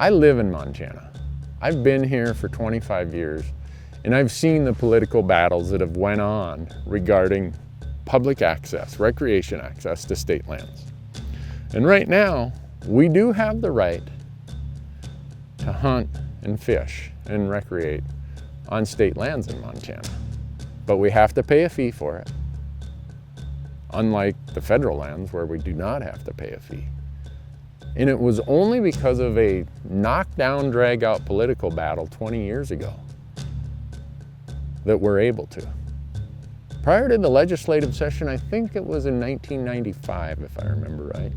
I live in Montana. I've been here for 25 years, and I've seen the political battles that have went on regarding public access, recreation access to state lands. And right now, we do have the right to hunt and fish and recreate on state lands in Montana, but we have to pay a fee for it, unlike the federal lands where we do not have to pay a fee. And it was only because of a knockdown, drag-out political battle 20 years ago that we're able to. Prior to the legislative session, I think it was in 1995, if I remember right.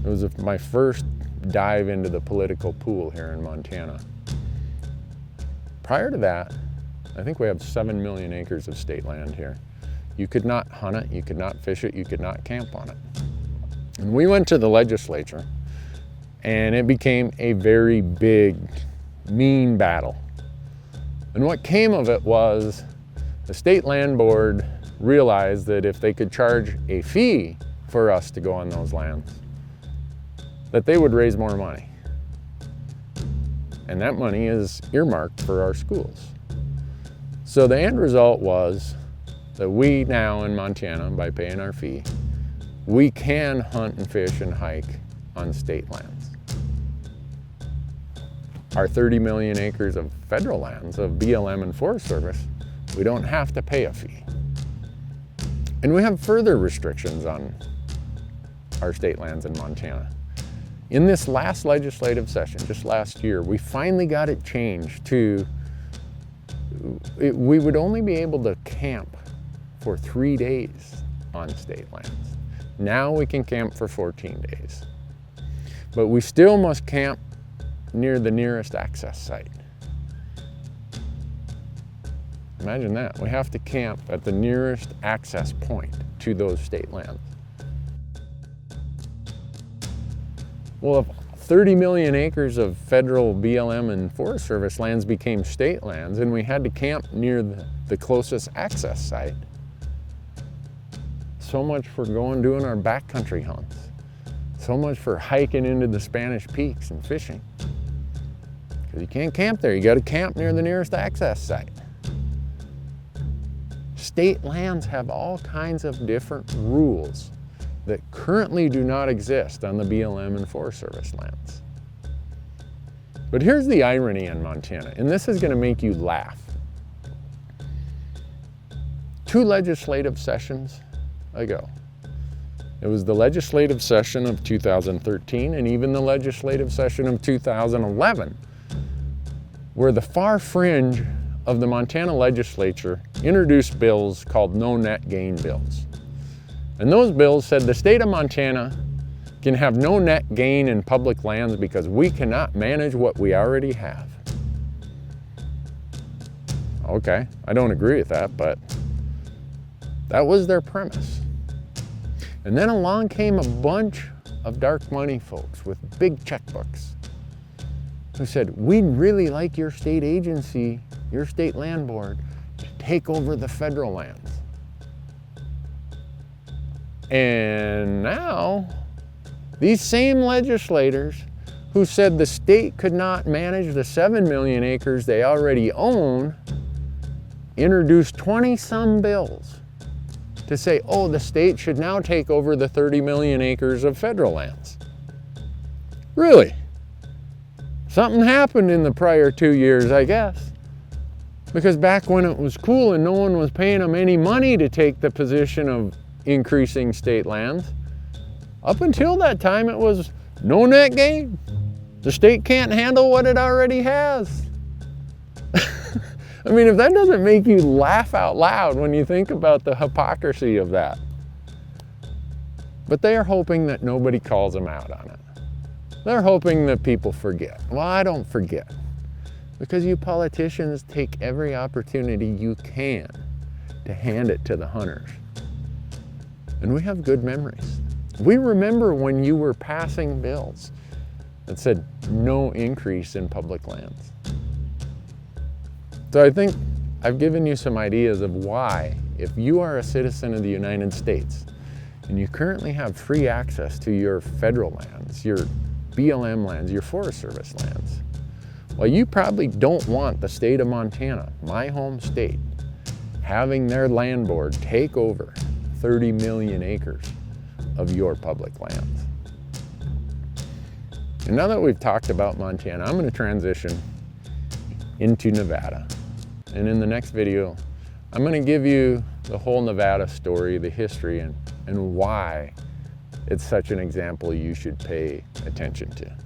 It was my first dive into the political pool here in Montana. Prior to that, I think we have 7 million acres of state land here. You could not hunt it, you could not fish it, you could not camp on it. And we went to the legislature, and it became a very big, mean battle. And what came of it was the state land board realized that if they could charge a fee for us to go on those lands, that they would raise more money. And that money is earmarked for our schools. So the end result was that we now in Montana, by paying our fee, we can hunt and fish and hike on state lands. Our 30 million acres of federal lands of BLM and Forest Service, we don't have to pay a fee. And we have further restrictions on our state lands in Montana. In this last legislative session, just last year, we finally got it changed to, we would only be able to camp for 3 days on state lands. Now we can camp for 14 days. But we still must camp near the nearest access site. Imagine that. We have to camp at the nearest access point to those state lands. Well, if 30 million acres of federal BLM and Forest Service lands became state lands and we had to camp near the closest access site, so much for doing our backcountry hunts. So much for hiking into the Spanish Peaks and fishing. Because you can't camp there, you gotta camp near the nearest access site. State lands have all kinds of different rules that currently do not exist on the BLM and Forest Service lands. But here's the irony in Montana, and this is gonna make you laugh. 2 legislative sessions ago, it was the legislative session of 2013 and even the legislative session of 2011, where the far fringe of the Montana legislature introduced bills called no net gain bills. And those bills said the state of Montana can have no net gain in public lands because we cannot manage what we already have. Okay, I don't agree with that, but that was their premise. And then along came a bunch of dark money folks with big checkbooks who said, we'd really like your state agency, your state land board, to take over the federal lands. And now, these same legislators who said the state could not manage the 7 million acres they already own, introduced 20-some bills to say, oh, the state should now take over the 30 million acres of federal lands. Really? Something happened in the prior 2 years, I guess. Because back when it was cool and no one was paying them any money to take the position of increasing state lands, up until that time it was no net gain. The state can't handle what it already has. I mean, if that doesn't make you laugh out loud when you think about the hypocrisy of that. But they are hoping that nobody calls them out on it. They're hoping that people forget. Well, I don't forget. Because you politicians take every opportunity you can to hand it to the hunters. And we have good memories. We remember when you were passing bills that said no increase in public lands. So I think I've given you some ideas of why, if you are a citizen of the United States and you currently have free access to your federal lands, your BLM lands, your Forest Service lands. Well, you probably don't want the state of Montana, my home state, having their land board take over 30 million acres of your public lands. And now that we've talked about Montana, I'm going to transition into Nevada. And in the next video, I'm going to give you the whole Nevada story, the history, and why it's such an example you should pay attention to.